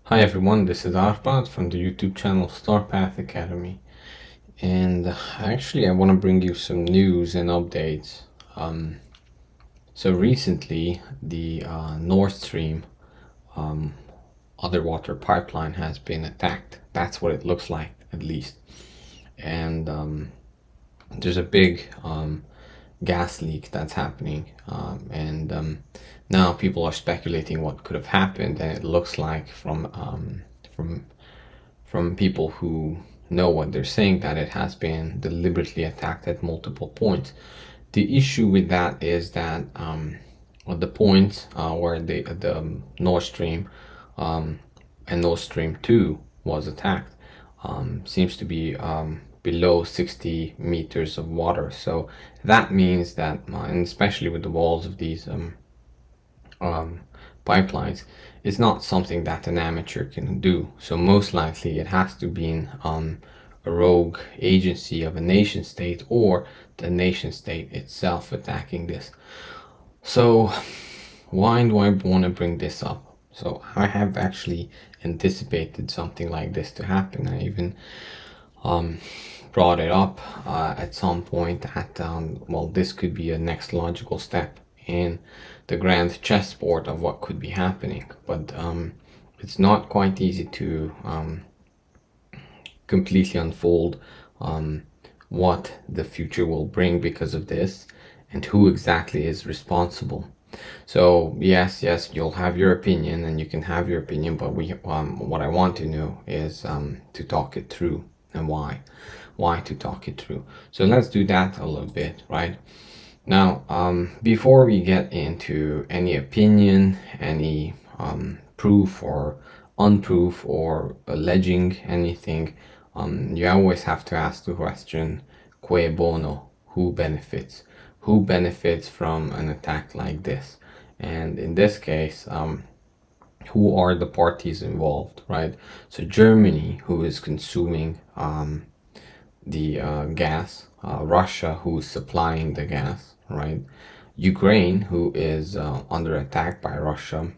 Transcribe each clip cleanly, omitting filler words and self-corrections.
Hi everyone, this is Arpad from the YouTube channel Starpath Academy, and actually I want to bring you some news and updates. So recently the Nord Stream underwater pipeline has been attacked. That's what it looks like, at least. And there's a big gas leak that's happening, and now people are speculating what could have happened, and it looks like from from people who know what they're saying that it has been deliberately attacked at multiple points. The issue with that is that at the point where the Nord Stream and Nord Stream 2 was attacked seems to be below 60 meters of water. So that means that, and especially with the walls of these pipelines, it's not something that an amateur can do. So most likely it has to be in a rogue agency of a nation state or the nation state itself attacking this. So why do I want to bring this up? So I have actually anticipated something like this to happen. I even brought it up at some point that well, this could be a next logical step in the grand chessboard of what could be happening, but it's not quite easy to completely unfold what the future will bring because of this and who exactly is responsible. So yes, you'll have your opinion and you can have your opinion, but what I want to know is to talk it through and why to talk it through. So let's do that a little bit, right? Now, before we get into any opinion, any proof or unproof or alleging anything, you always have to ask the question, QUE BONO, who benefits? Who benefits from an attack like this? And in this case, who are the parties involved, right? So Germany, who is consuming the gas, Russia, who is supplying the gas, right? Ukraine, who is under attack by Russia,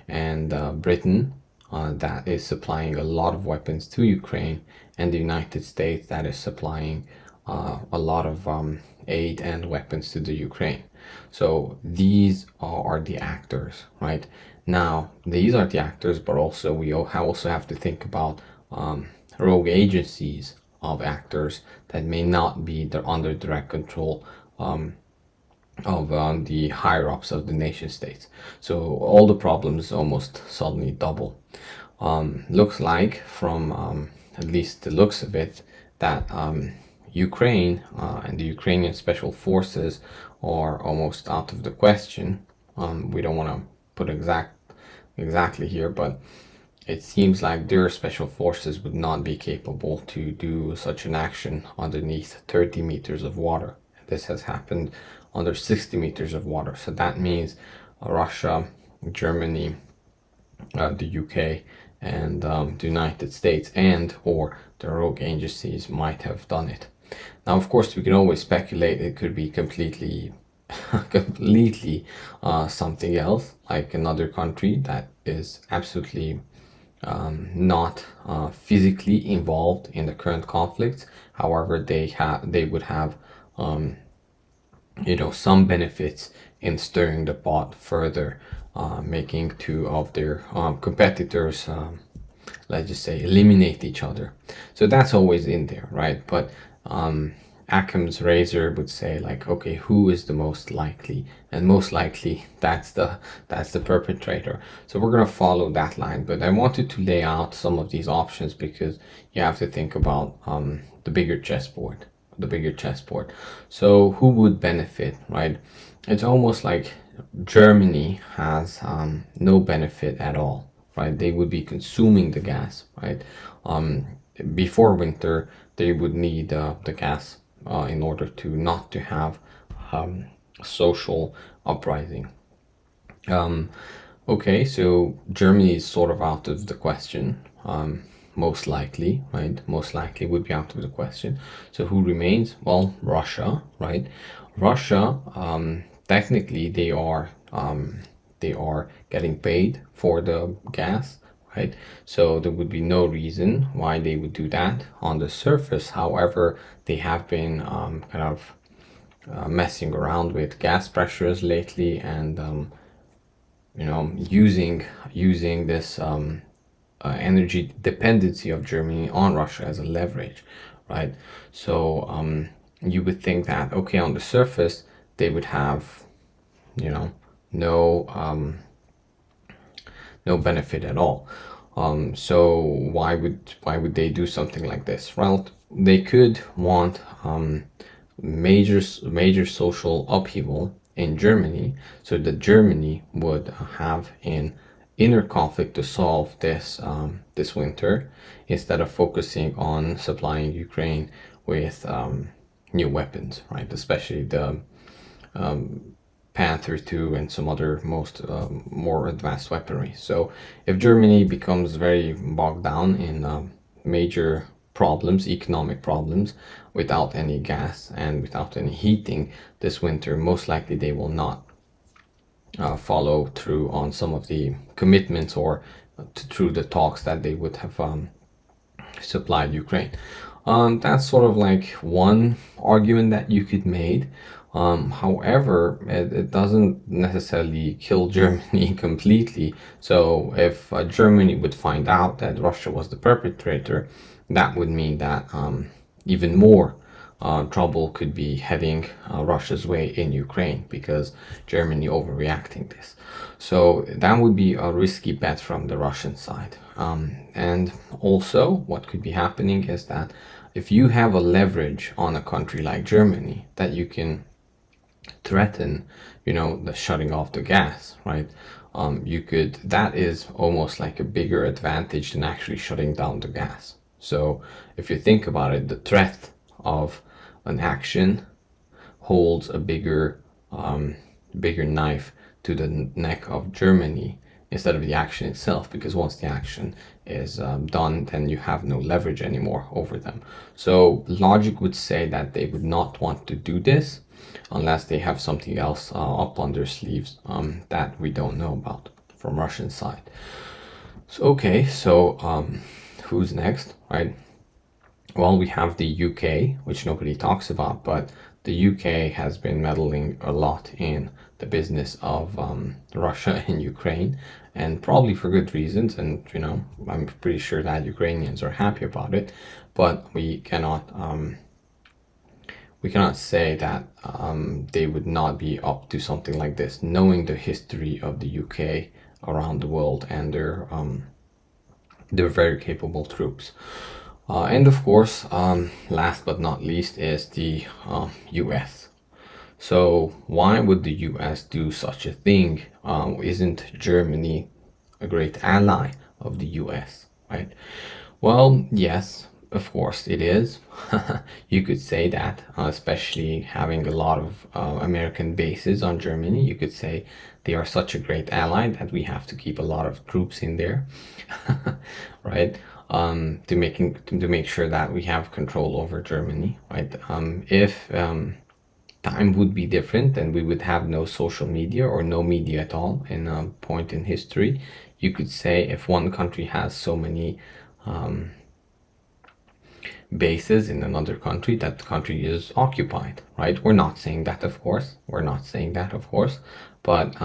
and Britain, that is supplying a lot of weapons to Ukraine, and the United States, that is supplying a lot of aid and weapons to the Ukraine. So these are the actors, right? Now, these are the actors, but also we also have to think about rogue agencies of actors that may not be under direct control of the higher ups of the nation states. So all the problems almost suddenly double. Looks like, from at least the looks of it, that Ukraine and the Ukrainian special forces are almost out of the question. We don't want to put exactly here, but it seems like their special forces would not be capable to do such an action underneath 30 meters of water. This has happened under 60 meters of water. So that means Russia, Germany, the UK, and the United States and or the rogue agencies might have done it. Now, of course, we can always speculate it could be completely something else, like another country that is absolutely not physically involved in the current conflicts. However, they would have some benefits in stirring the pot further, making two of their competitors, let's just say, eliminate each other. So that's always in there, right? But Occam's razor would say, like, okay, who is the most likely? And most likely that's the perpetrator. So we're gonna follow that line. But I wanted to lay out some of these options because you have to think about the bigger chessboard. So who would benefit, right? It's almost like Germany has no benefit at all, right? They would be consuming the gas, right? Before winter, they would need the gas in order to not to have social uprising. Okay, so Germany is sort of out of the question. Most likely, right? Most likely would be out of the question. So who remains? Well, Russia, right? Russia, technically they are getting paid for the gas, right? So there would be no reason why they would do that on the surface. However, they have been kind of messing around with gas pressures lately, and you know, using this energy dependency of Germany on Russia as a leverage, right? So you would think that, okay, on the surface they would have, you know, no no benefit at all. So why would they do something like this? Well, they could want major social upheaval in Germany, so that Germany would have an inner conflict to solve this winter, instead of focusing on supplying Ukraine with new weapons, right? Especially the Panther 2 and some other more advanced weaponry. So if Germany becomes very bogged down in major problems, economic problems, without any gas and without any heating this winter, most likely they will not follow through on some of the commitments, or through the talks that they would have supplied Ukraine. That's sort of like one argument that you could make. However, it doesn't necessarily kill Germany completely. So if Germany would find out that Russia was the perpetrator, that would mean that even more trouble could be heading Russia's way in Ukraine, because Germany overreacting this. So that would be a risky bet from the Russian side. And also what could be happening is that if you have a leverage on a country like Germany, that you can threaten, you know, the shutting off the gas, right? That is almost like a bigger advantage than actually shutting down the gas. So if you think about it, the threat of an action holds a bigger knife to the neck of Germany, instead of the action itself, because once the action is done, then you have no leverage anymore over them. So logic would say that they would not want to do this unless they have something else up on their sleeves that we don't know about from Russian side. So okay, so who's next, right? Well, we have the UK, which nobody talks about, but the UK has been meddling a lot in the business of Russia and Ukraine, and probably for good reasons. And you know, I'm pretty sure that Ukrainians are happy about it, but we cannot say that they would not be up to something like this, knowing the history of the UK around the world, and they're very capable troops. And of course, last but not least is the US. So why would the US do such a thing? Isn't Germany a great ally of the US, right? Well, yes, of course it is. You could say that, especially having a lot of American bases on Germany. You could say they are such a great ally that we have to keep a lot of troops in there, right? To make sure that we have control over Germany, right? If time would be different, then we would have no social media or no media at all in a point in history. You could say if one country has so many bases in another country, that the country is occupied, right? We're not saying that, of course. But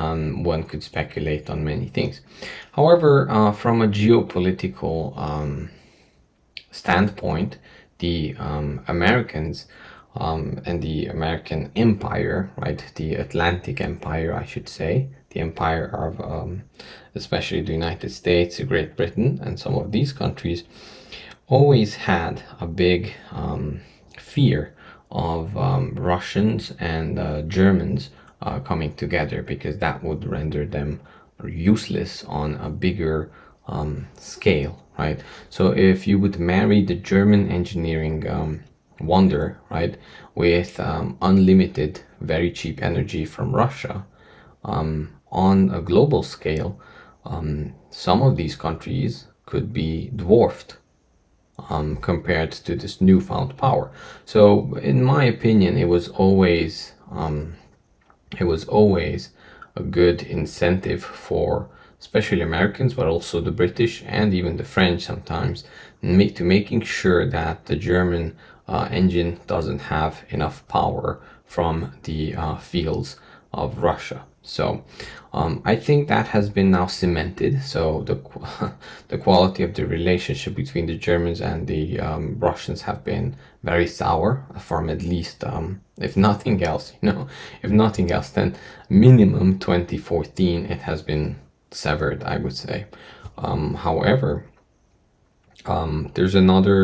one could speculate on many things. However, from a geopolitical standpoint, the Americans and the American empire, right? The Atlantic Empire, I should say, the empire of especially the United States, Great Britain, and some of these countries, always had a big fear of Russians and Germans coming together, because that would render them useless on a bigger scale, right? So if you would marry the German engineering wonder, right, with unlimited, very cheap energy from Russia, on a global scale, some of these countries could be dwarfed compared to this newfound power. So in my opinion, it was always a good incentive for especially Americans, but also the British and even the French sometimes, to making sure that the German engine doesn't have enough power from the fields of Russia. So I think that has been now cemented. So the quality of the relationship between the Germans and the Russians have been very sour from at least, if nothing else, if nothing else, then minimum 2014 it has been severed, I would say. However, there's another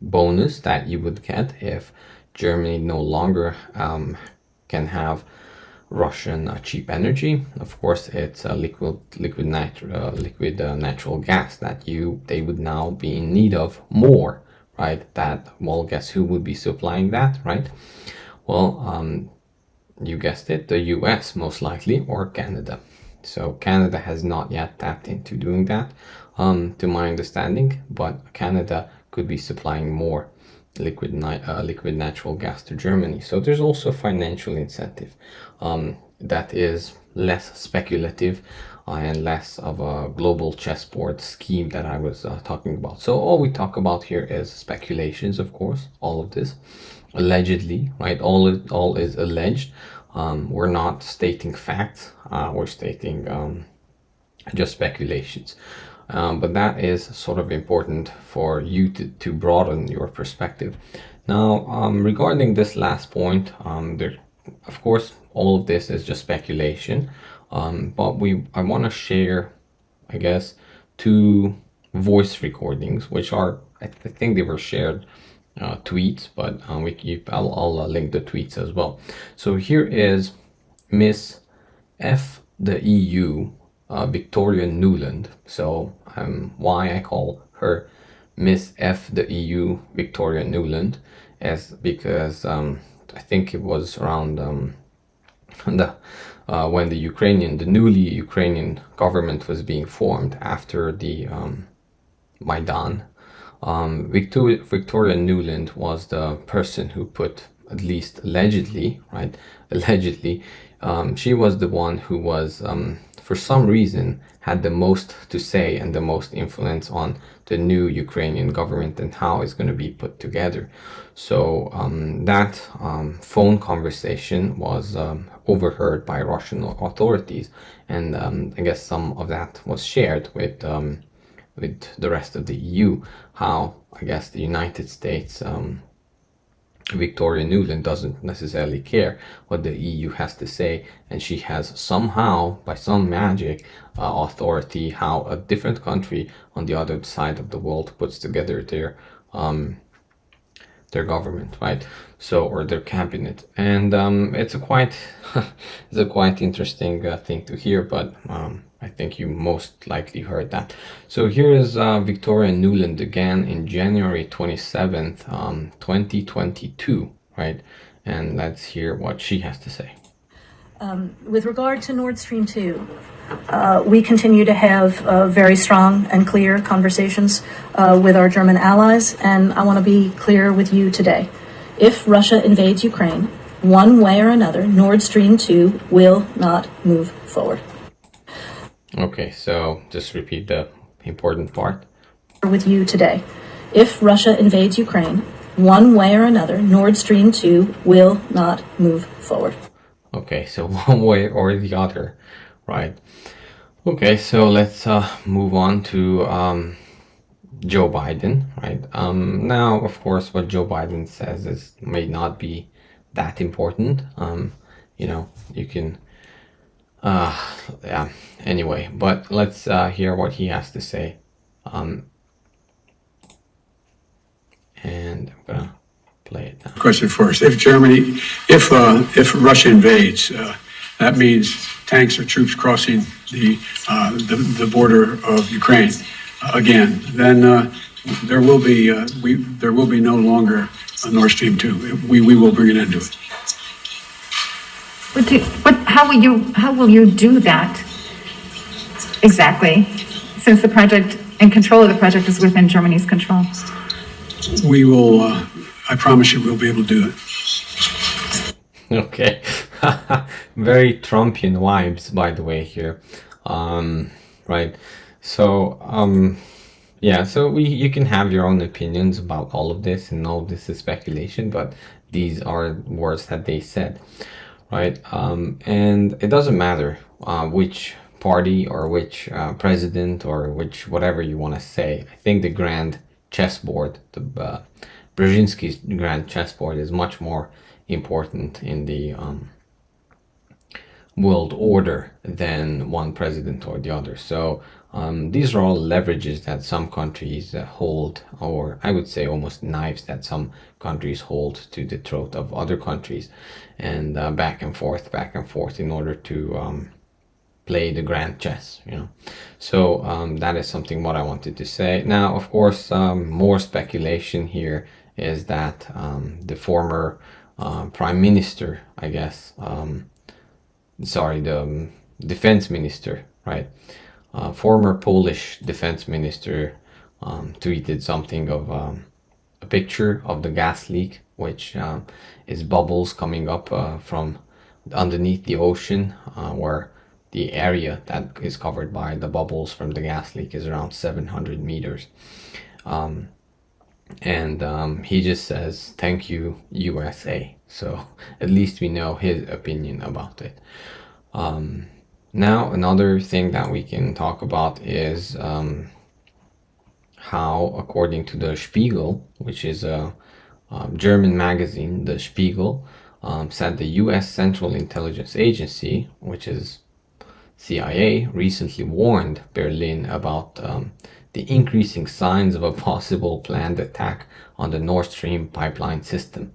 bonus that you would get if Germany no longer can have Russian cheap energy. Of course, it's liquid natural gas that they would now be in need of more, right? Well, guess who would be supplying that, right? Well, you guessed it, the US most likely, or Canada. So Canada has not yet tapped into doing that, to my understanding, but Canada could be supplying more liquid natural gas to Germany. So there's also financial incentive that is less speculative and less of a global chessboard scheme that I was talking about. So all we talk about here is speculations, of course, all of this allegedly, right? All is alleged. We're not stating facts, we're stating just speculations. But that is sort of important for you to broaden your perspective. Now, regarding this last point, of course, all of this is just speculation, but I want to share, I guess, 2 voice recordings, which are, I think they were shared tweets, but I'll link the tweets as well. So here is Miss F the EU, Victoria Nuland. So why I call her Miss F the EU Victoria Nuland is because I think it was around when the newly Ukrainian government was being formed after the Maidan. Victoria Nuland was the person who put, at least allegedly, right? Allegedly, she was the one who was, for some reason, had the most to say and the most influence on the new Ukrainian government and how it's going to be put together. So that phone conversation was overheard by Russian authorities, and I guess some of that was shared with the rest of the EU. How, I guess, the United States, Victoria Nuland doesn't necessarily care what the EU has to say, and she has somehow, by some magic, authority, how a different country on the other side of the world puts together their government, right? So, or their cabinet, and it's a quite it's a quite interesting thing to hear, but I think you most likely heard that. So here is Victoria Nuland again in January 27th, 2022, right? And let's hear what she has to say. With regard to Nord Stream 2, we continue to have very strong and clear conversations with our German allies, and I want to be clear with you today. If Russia invades Ukraine, one way or another, Nord Stream 2 will not move forward. Okay, so just repeat the important part. With you today. If Russia invades Ukraine, one way or another, Nord Stream 2 will not move forward. Okay, so one way or the other, right? Okay, so let's move on to Joe Biden, right? Now, of course, what Joe Biden says may not be that important. You can, yeah. Anyway, but let's hear what he has to say. And I'm gonna play it now. Question first: if Russia invades, that means tanks or troops crossing the border of Ukraine again. Then there will be no longer a Nord Stream 2. We will bring an end to it. How will you do that exactly, since the project and control of the project is within Germany's control? We will, I promise you, we'll be able to do it. Okay. Very Trumpian vibes, by the way, here. Right. So, yeah, so you can have your own opinions about all of this, and all of this is speculation, but these are words that they said, right? And it doesn't matter which party or which president or which whatever you want to say. I think the grand chessboard, the Brzezinski's grand chessboard, is much more important in the world order than one president or the other. So these are all leverages that some countries hold, or I would say almost knives that some countries hold to the throat of other countries, and back and forth in order to play the grand chess, you know. So that is something what I wanted to say. Now, of course, more speculation here is that the former prime minister, I guess, sorry, the defense minister, right? Former Polish defense minister tweeted something of a picture of the gas leak, which is bubbles coming up from underneath the ocean, where the area that is covered by the bubbles from the gas leak is around 700 meters. And he just says, "Thank you, USA." So at least we know his opinion about it. Now, another thing that we can talk about is how, according to the Spiegel, which is a German magazine, the Spiegel, said the US Central Intelligence Agency, which is CIA, recently warned Berlin about the increasing signs of a possible planned attack on the Nord Stream pipeline system.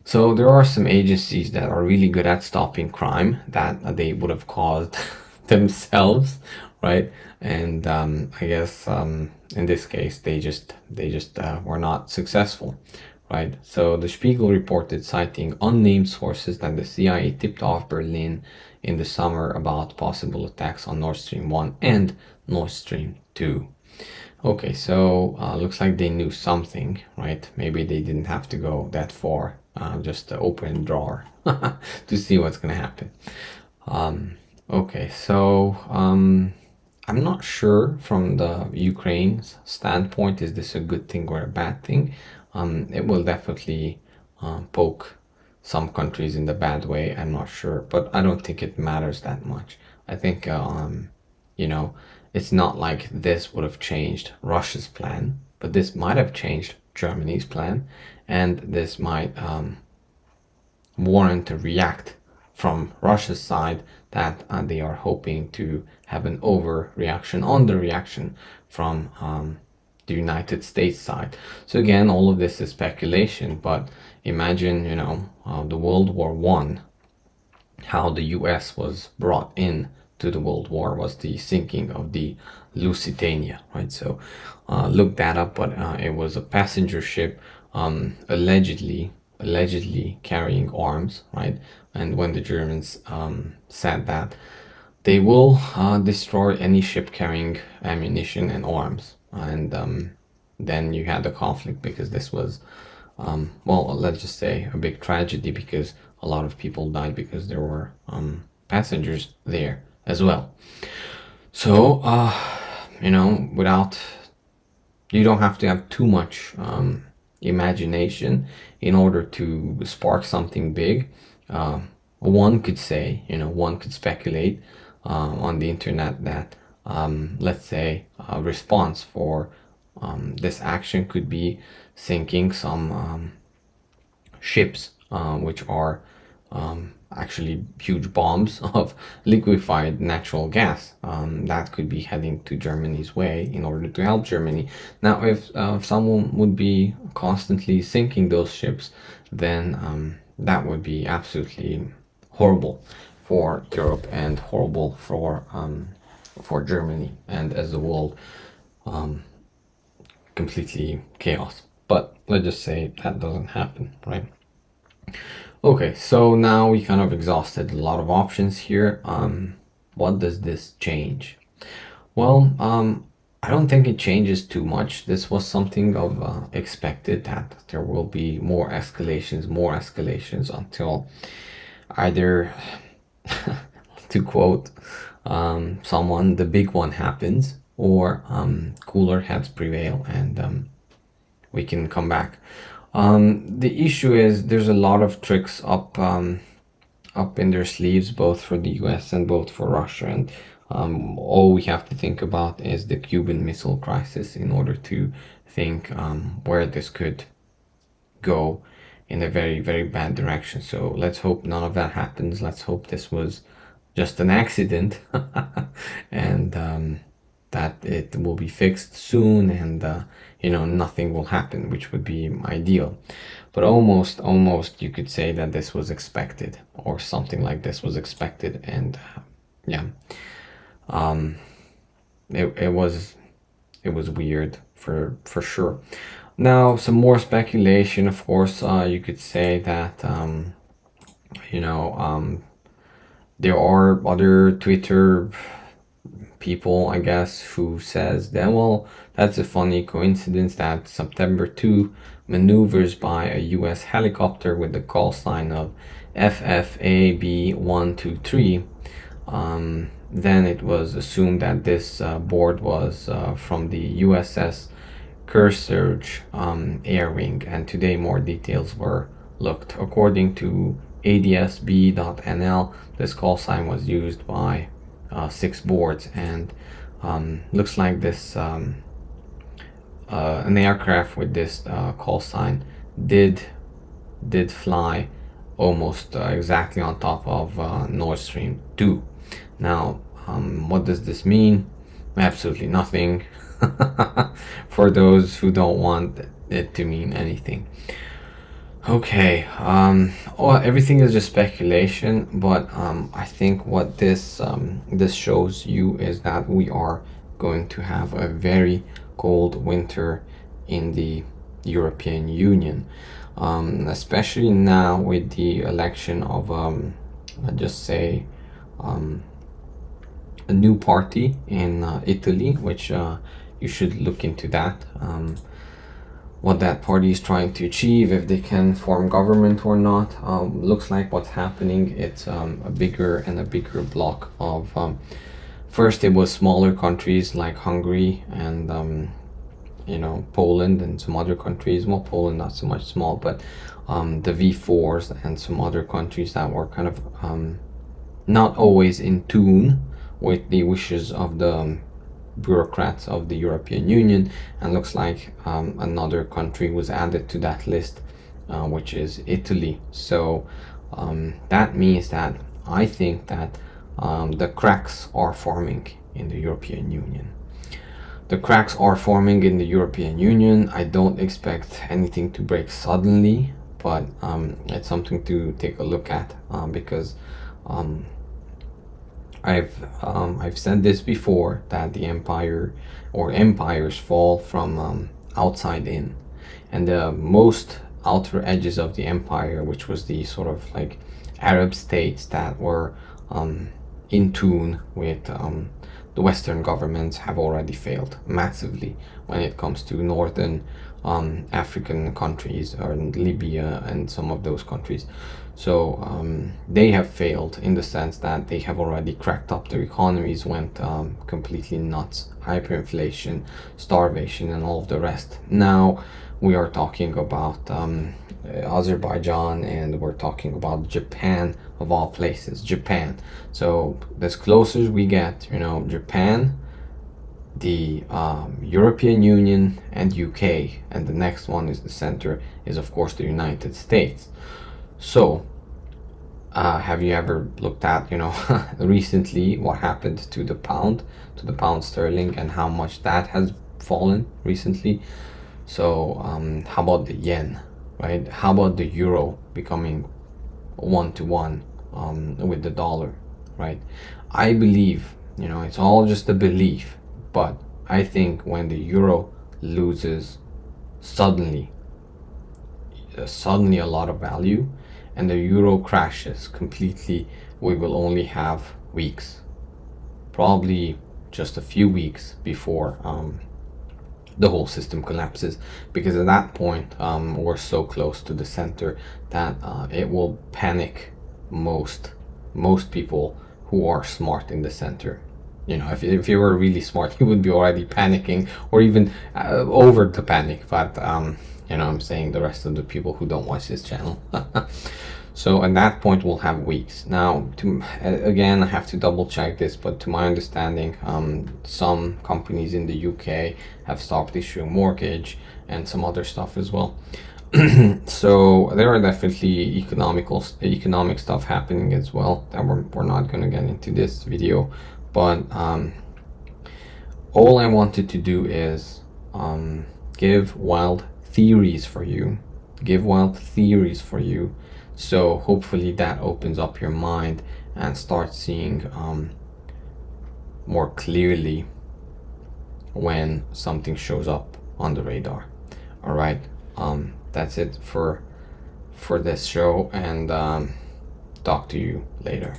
So there are some agencies that are really good at stopping crime that they would have caused themselves, right? And I guess in this case they just were not successful, right? So the Spiegel reported, citing unnamed sources, that the CIA tipped off Berlin in the summer about possible attacks on Nord Stream 1 and Nord Stream 2. Okay, so looks like they knew something, right? Maybe they didn't have to go that far, just to open a drawer to see what's gonna happen. Okay, so I'm not sure from the Ukraine's standpoint, is this a good thing or a bad thing? It will definitely poke some countries in the bad way, I'm not sure, but I don't think it matters that much. I think, you know, it's not like this would have changed Russia's plan, but this might have changed Germany's plan, and this might warrant a react from Russia's side that they are hoping to have an overreaction on the reaction from the United States side. So again, all of this is speculation, but imagine, you know, the World War One, how the US was brought in to the World War was the sinking of the Lusitania, right? So look that up, but it was a passenger ship allegedly carrying arms, right? And when the Germans said that they will destroy any ship carrying ammunition and arms, and then you had the conflict, because this was well, let's just say a big tragedy, because a lot of people died because there were passengers there as well. So you know, you don't have to have too much imagination in order to spark something big. One could say, you know, one could speculate on the internet that let's say a response for this action could be sinking some ships, which are actually huge bombs of liquefied natural gas that could be heading to Germany's way in order to help Germany. Now, if someone would be constantly sinking those ships, then that would be absolutely horrible for Europe and horrible for Germany, and as the world, completely chaos. But let's just say that doesn't happen, right? Okay, so now we kind of exhausted a lot of options here. What does this change? Well, I don't think it changes too much. This was something of expected, that there will be more escalations until either, to quote someone, the big one happens, or cooler heads prevail, and we can come back. The issue is there's a lot of tricks up in their sleeves, both for the US and both for Russia, and all we have to think about is the Cuban Missile Crisis in order to think where this could go in a very, very bad direction. So let's hope none of that happens. Let's hope this was just an accident and that it will be fixed soon, and nothing will happen, which would be ideal. But almost you could say that this was expected, or something like this was expected, and yeah, it was weird for sure. Now, some more speculation. Of course, you could say that there are other Twitter people, I guess, who says that, well, that's a funny coincidence that September 2 maneuvers by a US helicopter with the call sign of FFAB123. Then it was assumed that this board was from the USS Kearsarge air wing, and today more details were looked. According to adsb.nl, this call sign was used by 6 boards, and looks like this an aircraft with this call sign did fly almost exactly on top of Nord Stream 2. Now, what does this mean? Absolutely nothing. For those who don't want it to mean anything. Okay, everything is just speculation, but I think what this shows you is that we are going to have a very cold winter in the European Union, especially now with the election of let's just say a new party in Italy, which you should look into that, what that party is trying to achieve, if they can form government or not. Looks like what's happening, it's a bigger and a bigger block of first it was smaller countries like Hungary and Poland and some other countries. Well, Poland not so much small, but the V4s and some other countries that were kind of not always in tune with the wishes of the bureaucrats of the European Union, and looks like another country was added to that list, which is Italy. So that means that I think that the cracks are forming in the European Union. The cracks are forming in the European Union. I don't expect anything to break suddenly, but it's something to take a look at, because I've said this before, that the empire or empires fall from outside in, and the most outer edges of the empire, which was the sort of like Arab states that were in tune with the Western governments, have already failed massively when it comes to northern African countries, or Libya and some of those countries. So they have failed in the sense that they have already cracked up. Their economies went completely nuts, hyperinflation, starvation, and all of the rest. Now we are talking about Azerbaijan, and we're talking about Japan, of all places, Japan. So as close as we get, Japan, the European Union, and UK, and the next one is the center, is of course the United States. So have you ever looked at recently what happened to the pound sterling, and how much that has fallen recently? So how about the yen, right? How about the euro becoming 1-to-1 with the dollar, right? I believe, it's all just a belief, but I think when the euro loses suddenly a lot of value, and the euro crashes completely, we will only have weeks, probably just a few weeks before the whole system collapses, because at that point we're so close to the center that it will panic most people who are smart in the center. You know, if you were really smart, you would be already panicking, or even over the panic. But you know, I'm saying the rest of the people who don't watch this channel. So at that point, we'll have weeks. Now, again, I have to double check this, but to my understanding, some companies in the UK have stopped issuing mortgage and some other stuff as well. So there are definitely economic stuff happening as well that we're not going to get into this video. But all I wanted to do is give wild theories for you. So hopefully that opens up your mind and start seeing more clearly when something shows up on the radar. All right, that's it for this show, and talk to you later.